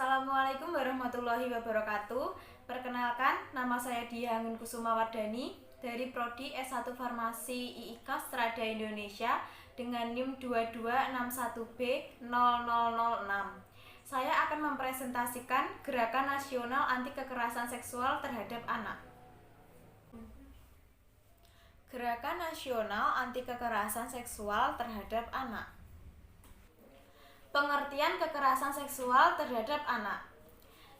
Assalamualaikum warahmatullahi wabarakatuh. Perkenalkan, nama saya Diah Anggun Kusuma Wardani dari Prodi S1 Farmasi IIK Strada Indonesia dengan NIM 2261B0006. Saya akan mempresentasikan Gerakan Nasional Anti Kekerasan Seksual Terhadap Anak. Gerakan Nasional Anti Kekerasan Seksual Terhadap Anak. Pengertian kekerasan seksual terhadap anak.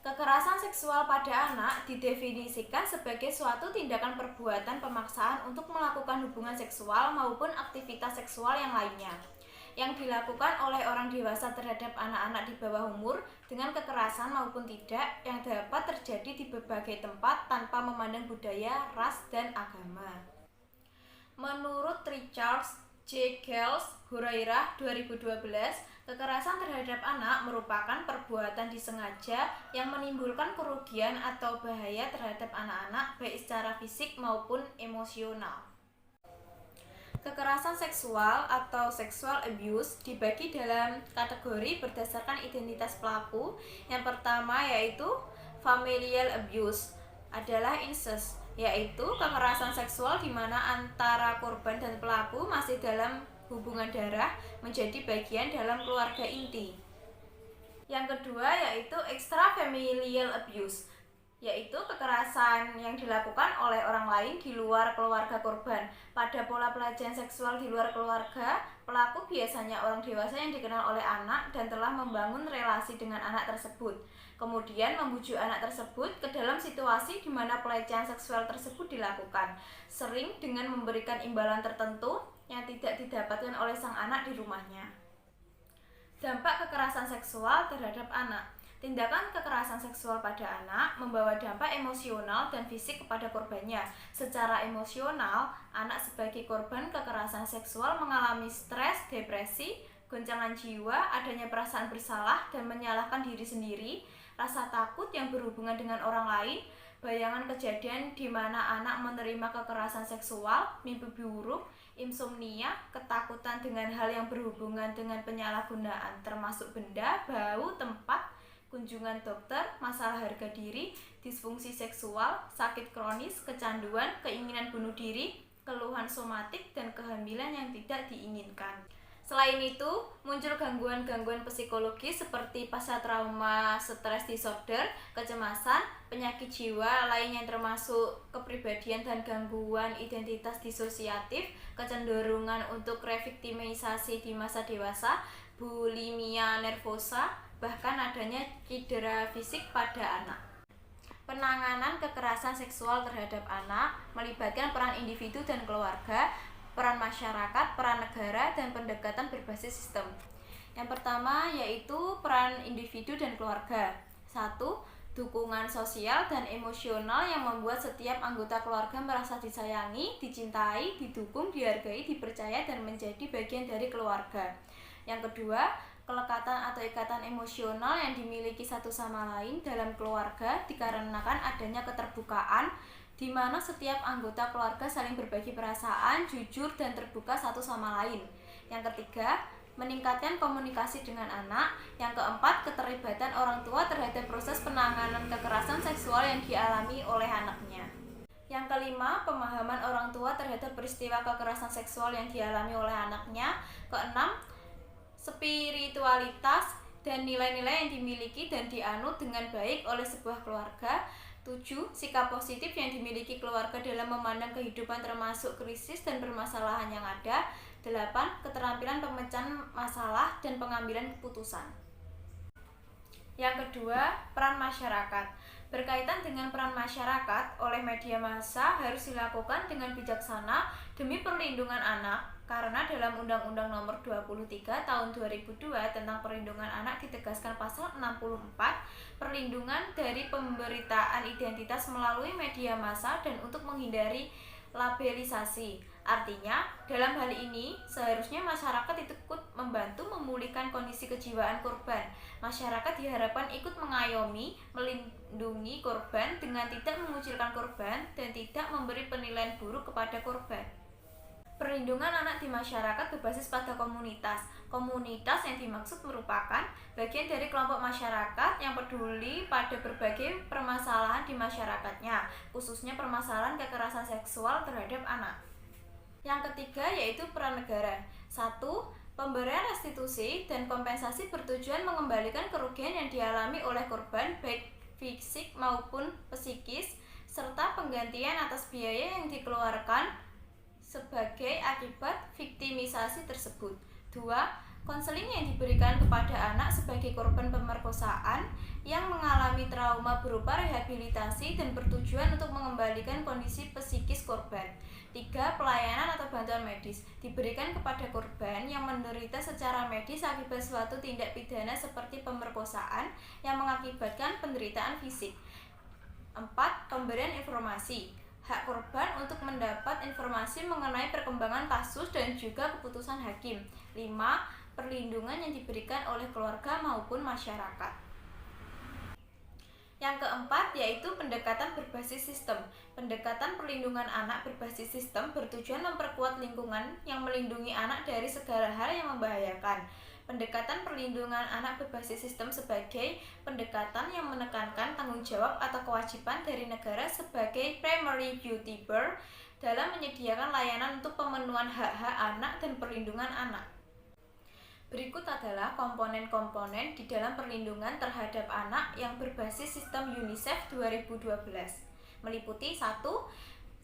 Kekerasan seksual pada anak didefinisikan sebagai suatu tindakan perbuatan pemaksaan untuk melakukan hubungan seksual maupun aktivitas seksual yang lainnya yang dilakukan oleh orang dewasa terhadap anak-anak di bawah umur dengan kekerasan maupun tidak yang dapat terjadi di berbagai tempat tanpa memandang budaya, ras, dan agama. Menurut Richard J. Gels Hurairah 2012, kekerasan terhadap anak merupakan perbuatan disengaja yang menimbulkan kerugian atau bahaya terhadap anak-anak baik secara fisik maupun emosional. Kekerasan seksual atau sexual abuse dibagi dalam kategori berdasarkan identitas pelaku. Yang pertama yaitu familial abuse adalah incest, yaitu kekerasan seksual di mana antara korban dan pelaku masih dalam hubungan darah menjadi bagian dalam keluarga inti. Yang kedua yaitu extrafamilial abuse, yaitu kekerasan yang dilakukan oleh orang lain di luar keluarga korban. Pada pola pelecehan seksual di luar keluarga, pelaku biasanya orang dewasa yang dikenal oleh anak dan telah membangun relasi dengan anak tersebut. Kemudian membujuk anak tersebut ke dalam situasi di mana pelecehan seksual tersebut dilakukan, sering dengan memberikan imbalan tertentu yang tidak didapatkan oleh sang anak di rumahnya. Dampak kekerasan seksual terhadap anak. Tindakan kekerasan seksual pada anak membawa dampak emosional dan fisik kepada korbannya. Secara emosional, anak sebagai korban kekerasan seksual mengalami stres, depresi, goncangan jiwa, adanya perasaan bersalah dan menyalahkan diri sendiri, rasa takut yang berhubungan dengan orang lain, bayangan kejadian di mana anak menerima kekerasan seksual, mimpi buruk, insomnia, ketakutan dengan hal yang berhubungan dengan penyalahgunaan termasuk benda, bau, tempat, kunjungan dokter, masalah harga diri, disfungsi seksual, sakit kronis, kecanduan, keinginan bunuh diri, keluhan somatik, dan kehamilan yang tidak diinginkan. Selain itu, muncul gangguan-gangguan psikologis seperti pasca trauma, stres disorder, kecemasan, penyakit jiwa lain yang termasuk kepribadian dan gangguan identitas disosiatif, kecenderungan untuk reviktimisasi di masa dewasa, bulimia nervosa, bahkan adanya cedera fisik pada anak. Penanganan kekerasan seksual terhadap anak melibatkan peran individu dan keluarga, peran masyarakat, peran negara, dan pendekatan berbasis sistem. Yang pertama yaitu peran individu dan keluarga. 1. Dukungan sosial dan emosional yang membuat setiap anggota keluarga merasa disayangi, dicintai, didukung, dihargai, dipercaya, dan menjadi bagian dari keluarga. Yang kedua, kelekatan atau ikatan emosional yang dimiliki satu sama lain dalam keluarga dikarenakan adanya keterbukaan di mana setiap anggota keluarga saling berbagi perasaan, jujur, dan terbuka satu sama lain. Yang ketiga, meningkatkan komunikasi dengan anak. Yang keempat, keterlibatan orang tua terhadap proses penanganan kekerasan seksual yang dialami oleh anaknya. Yang kelima, pemahaman orang tua terhadap peristiwa kekerasan seksual yang dialami oleh anaknya. Keenam, spiritualitas dan nilai-nilai yang dimiliki dan dianut dengan baik oleh sebuah keluarga. 7. Sikap positif yang dimiliki keluarga dalam memandang kehidupan termasuk krisis dan permasalahan yang ada. 8. Keterampilan pemecahan masalah dan pengambilan keputusan. Yang kedua, peran masyarakat. Berkaitan dengan peran masyarakat oleh media massa harus dilakukan dengan bijaksana demi perlindungan anak, karena dalam Undang-Undang Nomor 23 Tahun 2002 tentang Perlindungan Anak ditegaskan pasal 64, perlindungan dari pemberitaan identitas melalui media massa dan untuk menghindari labelisasi. Artinya, dalam hal ini seharusnya masyarakat ikut membantu memulihkan kondisi kejiwaan korban. Masyarakat diharapkan ikut mengayomi, melindungi korban dengan tidak mengucilkan korban dan tidak memberi penilaian buruk kepada korban. Perlindungan anak di masyarakat berbasis pada komunitas. Komunitas yang dimaksud merupakan bagian dari kelompok masyarakat yang peduli pada berbagai permasalahan di masyarakatnya, khususnya permasalahan kekerasan seksual terhadap anak. Yang ketiga yaitu peran negara. 1. Pemberian restitusi dan kompensasi bertujuan mengembalikan kerugian yang dialami oleh korban baik fisik maupun psikis, serta penggantian atas biaya yang dikeluarkan sebagai akibat viktimisasi tersebut. 2. Konseling yang diberikan kepada anak sebagai korban pemerkosaan yang mengalami trauma berupa rehabilitasi dan bertujuan untuk mengembalikan kondisi psikis korban. 3. Pelayanan atau bantuan medis diberikan kepada korban yang menderita secara medis akibat suatu tindak pidana seperti pemerkosaan yang mengakibatkan penderitaan fisik. 4. Pemberian informasi. Hak korban untuk mendapat informasi mengenai perkembangan kasus dan juga keputusan hakim. 5. Perlindungan yang diberikan oleh keluarga maupun masyarakat. Yang keempat yaitu pendekatan berbasis sistem. Pendekatan perlindungan anak berbasis sistem bertujuan memperkuat lingkungan yang melindungi anak dari segala hal yang membahayakan. Pendekatan perlindungan anak berbasis sistem sebagai pendekatan yang menekankan tanggung jawab atau kewajiban dari negara sebagai primary duty bearer dalam menyediakan layanan untuk pemenuhan hak-hak anak dan perlindungan anak. Berikut adalah komponen-komponen di dalam perlindungan terhadap anak yang berbasis sistem UNICEF 2012. Meliputi 1.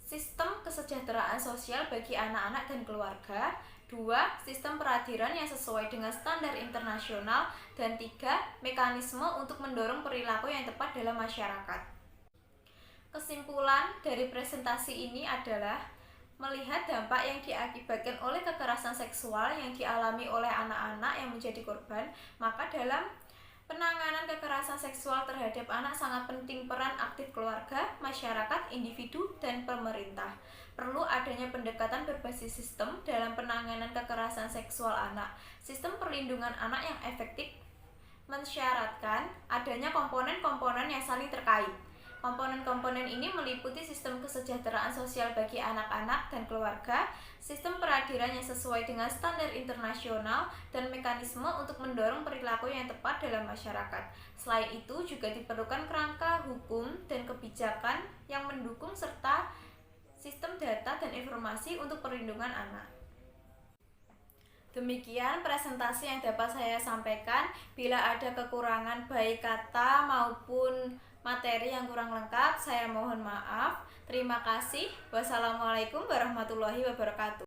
Sistem kesejahteraan sosial bagi anak-anak dan keluarga. 2. Sistem peradilan yang sesuai dengan standar internasional. Dan 3. Mekanisme untuk mendorong perilaku yang tepat dalam masyarakat. Kesimpulan dari presentasi ini adalah melihat dampak yang diakibatkan oleh kekerasan seksual yang dialami oleh anak-anak yang menjadi korban, maka dalam penanganan kekerasan seksual terhadap anak sangat penting peran aktif keluarga, masyarakat, individu, dan pemerintah. Perlu adanya pendekatan berbasis sistem dalam penanganan kekerasan seksual anak. Sistem perlindungan anak yang efektif mensyaratkan adanya komponen-komponen yang saling terkait. Komponen-komponen ini meliputi sistem kesejahteraan sosial bagi anak-anak dan keluarga, sistem peradilan yang sesuai dengan standar internasional, dan mekanisme untuk mendorong perilaku yang tepat dalam masyarakat. Selain itu juga diperlukan kerangka hukum dan kebijakan yang mendukung serta sistem data dan informasi untuk perlindungan anak. Demikian presentasi yang dapat saya sampaikan. Bila ada kekurangan baik kata maupun materi yang kurang lengkap, saya mohon maaf. Terima kasih. Wassalamualaikum warahmatullahi wabarakatuh.